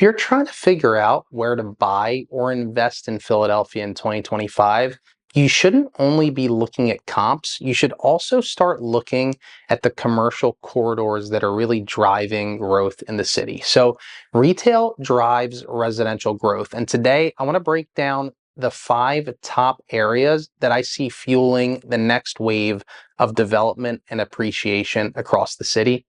If you're trying to figure out where to buy or invest in Philadelphia in 2025, you shouldn't only be looking at comps, you should also start looking at the commercial corridors that are really driving growth in the city. So retail drives residential growth. And today I want to break down the 5 top areas that I see fueling the next wave of development and appreciation across the city.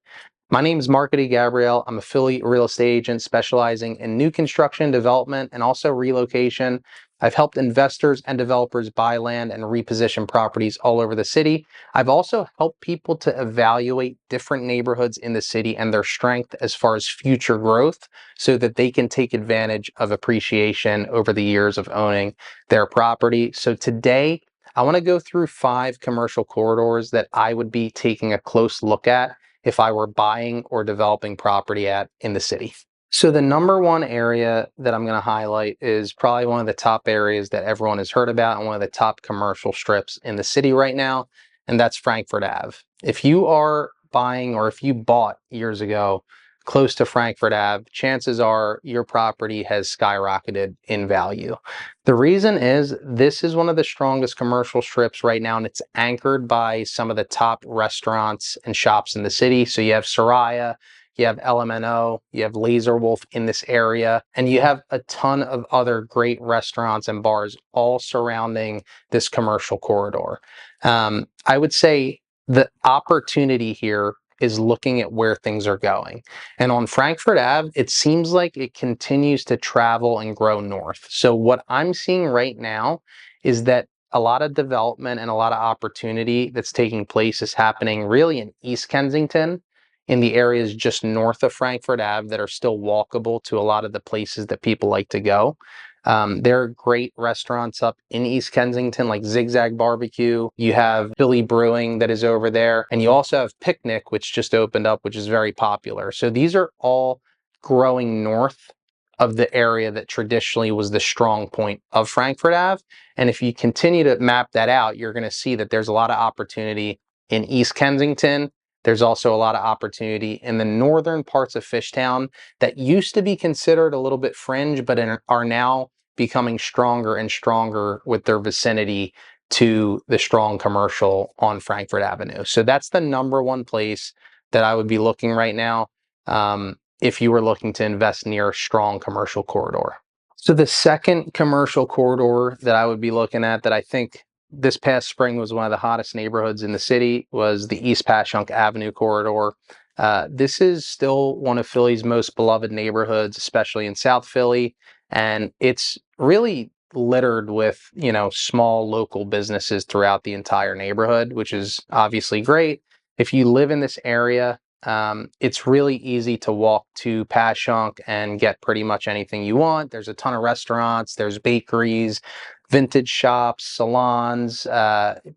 My name is Mark Gabriel. I'm a Philly real estate agent specializing in new construction, development, and also relocation. I've helped investors and developers buy land and reposition properties all over the city. I've also helped people to evaluate different neighborhoods in the city and their strength as far as future growth so that they can take advantage of appreciation over the years of owning their property. So today, I want to go through 5 commercial corridors that I would be taking a close look at if I were buying or developing property in the city. So the number one area that I'm going to highlight is probably one of the top areas that everyone has heard about and one of the top commercial strips in the city right now, and that's Frankford Ave. If you are buying or if you bought years ago close to Frankford Ave, chances are your property has skyrocketed in value. The reason is this is one of the strongest commercial strips right now, and it's anchored by some of the top restaurants and shops in the city. So you have Soraya, you have LMNO, you have Laser Wolf in this area, and you have a ton of other great restaurants and bars all surrounding this commercial corridor. I would say the opportunity here is looking at where things are going. And on Frankford Ave, it seems like it continues to travel and grow north. So what I'm seeing right now is that a lot of development and a lot of opportunity that's taking place is happening really in East Kensington, in the areas just north of Frankford Ave that are still walkable to a lot of the places that people like to go. There are great restaurants up in East Kensington like Zigzag Barbecue. You have Billy Brewing that is over there. And you also have Picnic, which just opened up, which is very popular. So these are all growing north of the area that traditionally was the strong point of Frankford Ave. And if you continue to map that out, you're going to see that there's a lot of opportunity in East Kensington. There's also a lot of opportunity in the northern parts of Fishtown that used to be considered a little bit fringe, but are now becoming stronger and stronger with their vicinity to the strong commercial on Frankford Avenue. So that's the number one place that I would be looking right now if you were looking to invest near a strong commercial corridor. So the second commercial corridor that I would be looking at that I think this past spring was one of the hottest neighborhoods in the city was the East Passyunk Avenue corridor. This is still one of Philly's most beloved neighborhoods, especially in South Philly, and it's really littered with, small local businesses throughout the entire neighborhood, which is obviously great. If you live in this area, it's really easy to walk to Passyunk and get pretty much anything you want. There's a ton of restaurants, there's bakeries, vintage shops, salons,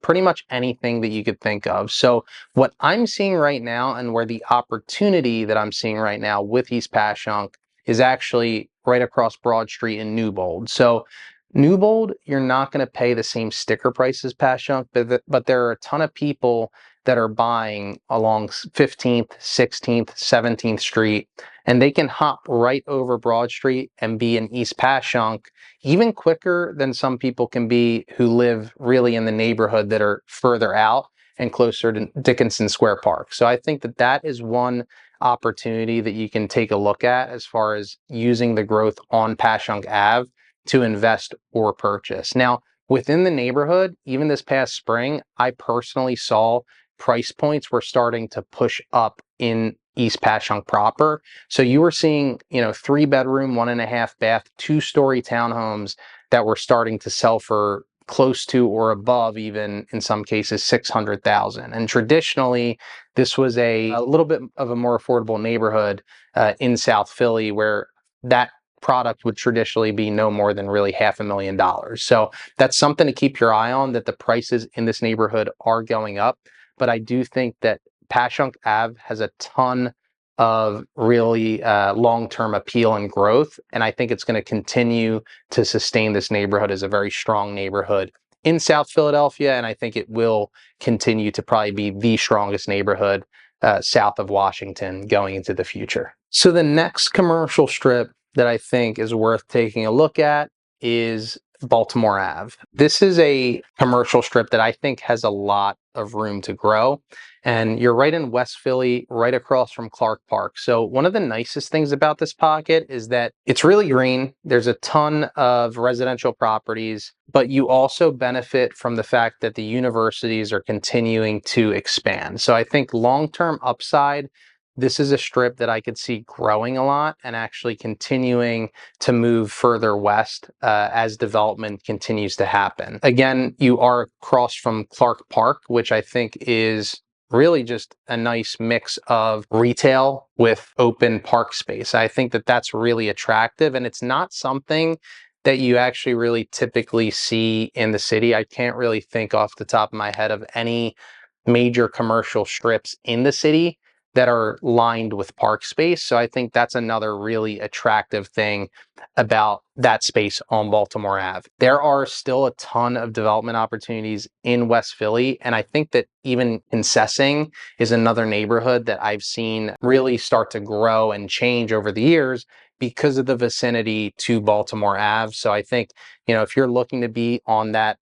pretty much anything that you could think of. So what I'm seeing right now and where the opportunity that I'm seeing right now with East Passyunk is actually right across Broad Street in Newbold. So Newbold, you're not going to pay the same sticker price as Passyunk, but there are a ton of people that are buying along 15th, 16th, 17th Street, and they can hop right over Broad Street and be in East Passyunk even quicker than some people can be who live really in the neighborhood that are further out and closer to Dickinson Square Park. So I think that that is one opportunity that you can take a look at as far as using the growth on Passyunk Ave to invest or purchase. Now, within the neighborhood, even this past spring, I personally saw price points were starting to push up in East Passyunk proper. So you were seeing, 3-bedroom, 1.5 bath, 2-story townhomes that were starting to sell for close to or above, even in some cases, $600,000. And traditionally, this was a little bit of a more affordable neighborhood in South Philly where that product would traditionally be no more than really $500,000. So that's something to keep your eye on, that the prices in this neighborhood are going up. But I do think that Passyunk Ave has a ton of really long-term appeal and growth, and I think it's going to continue to sustain this neighborhood as a very strong neighborhood in South Philadelphia, and I think it will continue to probably be the strongest neighborhood south of Washington going into the future. So the next commercial strip that I think is worth taking a look at is Baltimore Ave. This is a commercial strip that I think has a lot of room to grow. And you're right in West Philly, right across from Clark Park. So one of the nicest things about this pocket is that it's really green. There's a ton of residential properties, but you also benefit from the fact that the universities are continuing to expand. So I think long-term upside, this is a strip that I could see growing a lot and actually continuing to move further west as development continues to happen. Again, you are across from Clark Park, which I think is really just a nice mix of retail with open park space. I think that that's really attractive, and it's not something that you actually really typically see in the city. I can't really think off the top of my head of any major commercial strips in the city that are lined with park space. So I think that's another really attractive thing about that space on Baltimore Ave. There are still a ton of development opportunities in West Philly, and I think that even Kensington is another neighborhood that I've seen really start to grow and change over the years because of the vicinity to Baltimore Ave. So I think, if you're looking to be on that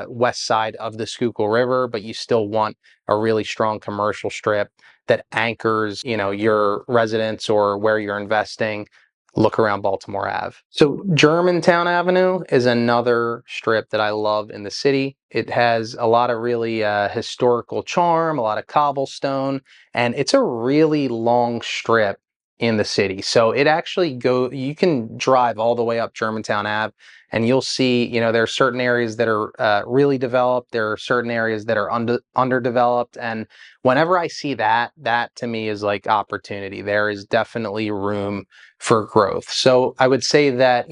west side of the Schuylkill River, but you still want a really strong commercial strip that anchors, your residence or where you're investing, look around Baltimore Ave. So Germantown Avenue is another strip that I love in the city. It has a lot of really historical charm, a lot of cobblestone, and it's a really long strip in the city. So it actually you can drive all the way up Germantown Ave and you'll see, there are certain areas that are really developed. There are certain areas that are underdeveloped. And whenever I see that to me is like opportunity. There is definitely room for growth. So I would say that,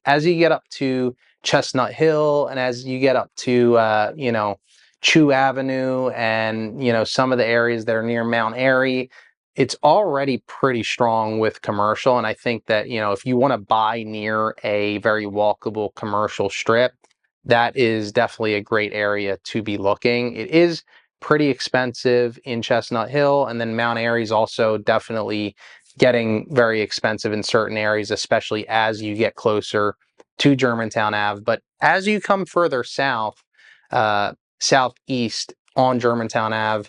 as you get up to Chestnut Hill and as you get up to, Chew Avenue and, some of the areas that are near Mount Airy, it's already pretty strong with commercial. And I think that, if you want to buy near a very walkable commercial strip, that is definitely a great area to be looking. It is pretty expensive in Chestnut Hill, and then Mount Airy is also definitely getting very expensive in certain areas, especially as you get closer to Germantown Ave. But as you come further south, southeast on Germantown Ave,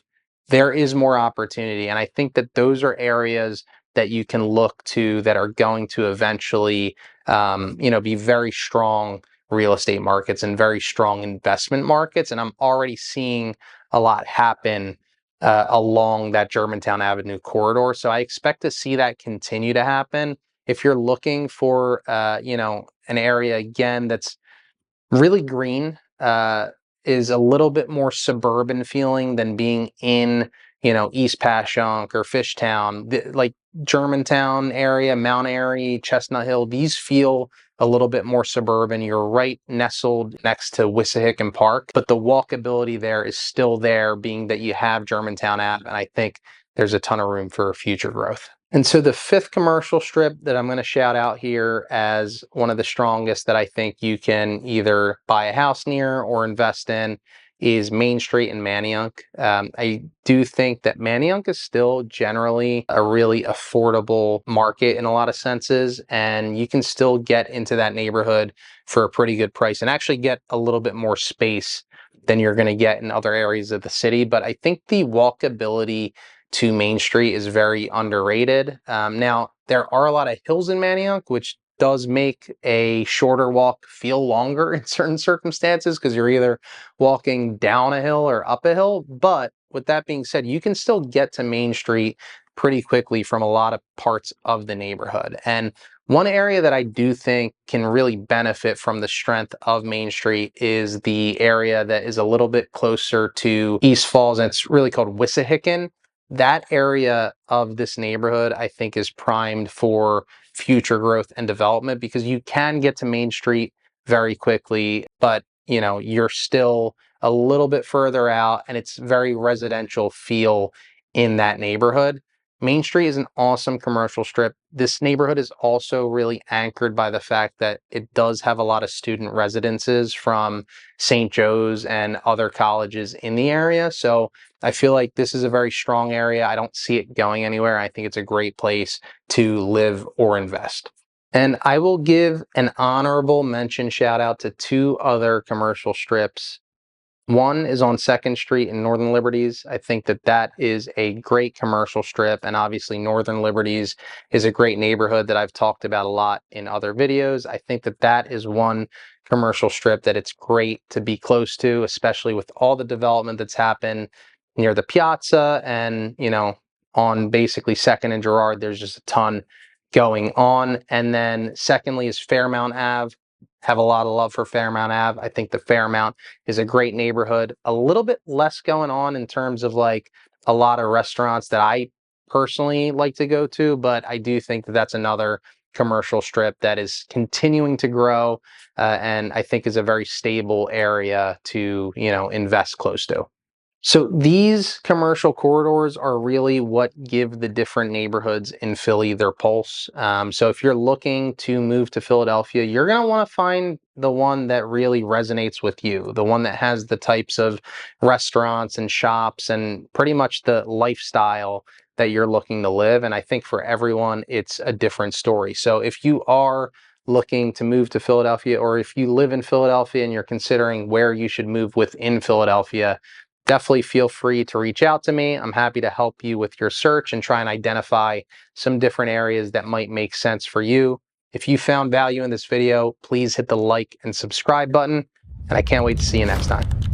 there is more opportunity. And I think that those are areas that you can look to that are going to eventually, be very strong real estate markets and very strong investment markets. And I'm already seeing a lot happen along that Germantown Avenue corridor. So I expect to see that continue to happen. If you're looking for, an area again that's really green, is a little bit more suburban feeling than being in, East Passyunk or Fishtown. Like Germantown area, Mount Airy, Chestnut Hill, these feel a little bit more suburban. You're right nestled next to Wissahickon Park, but the walkability there is still there, being that you have Germantown Ave, and I think there's a ton of room for future growth. And so the fifth commercial strip that I'm going to shout out here as one of the strongest that I think you can either buy a house near or invest in is Main Street in Manayunk. I do think that Manayunk is still generally a really affordable market in a lot of senses, and you can still get into that neighborhood for a pretty good price and actually get a little bit more space than you're going to get in other areas of the city. But I think the walkability to Main Street is very underrated. Now, there are a lot of hills in Manayunk, which does make a shorter walk feel longer in certain circumstances because you're either walking down a hill or up a hill. But with that being said, you can still get to Main Street pretty quickly from a lot of parts of the neighborhood. And one area that I do think can really benefit from the strength of Main Street is the area that is a little bit closer to East Falls, and it's really called Wissahickon. That area of this neighborhood, I think, is primed for future growth and development because you can get to Main Street very quickly, but you're still a little bit further out and it's very residential feel in that neighborhood. Main Street is an awesome commercial strip. This neighborhood is also really anchored by the fact that it does have a lot of student residences from St. Joe's and other colleges in the area. So I feel like this is a very strong area. I don't see it going anywhere. I think it's a great place to live or invest. And I will give an honorable mention shout out to two other commercial strips. One is on 2nd Street in Northern Liberties. I think that that is a great commercial strip, and obviously Northern Liberties is a great neighborhood that I've talked about a lot in other videos. I think that that is one commercial strip that it's great to be close to, especially with all the development that's happened near the piazza and, on basically 2nd and Girard. There's just a ton going on. And then secondly is Fairmount Ave. Have a lot of love for Fairmount Ave. I think the Fairmount is a great neighborhood. A little bit less going on in terms of like a lot of restaurants that I personally like to go to, but I do think that that's another commercial strip that is continuing to grow, and I think is a very stable area to, invest close to. So these commercial corridors are really what give the different neighborhoods in Philly their pulse. So if you're looking to move to Philadelphia, you're going to want to find the one that really resonates with you, the one that has the types of restaurants and shops and pretty much the lifestyle that you're looking to live. And I think for everyone, it's a different story. So if you are looking to move to Philadelphia, or if you live in Philadelphia and you're considering where you should move within Philadelphia, definitely feel free to reach out to me. I'm happy to help you with your search and try and identify some different areas that might make sense for you. If you found value in this video, please hit the like and subscribe button, and I can't wait to see you next time.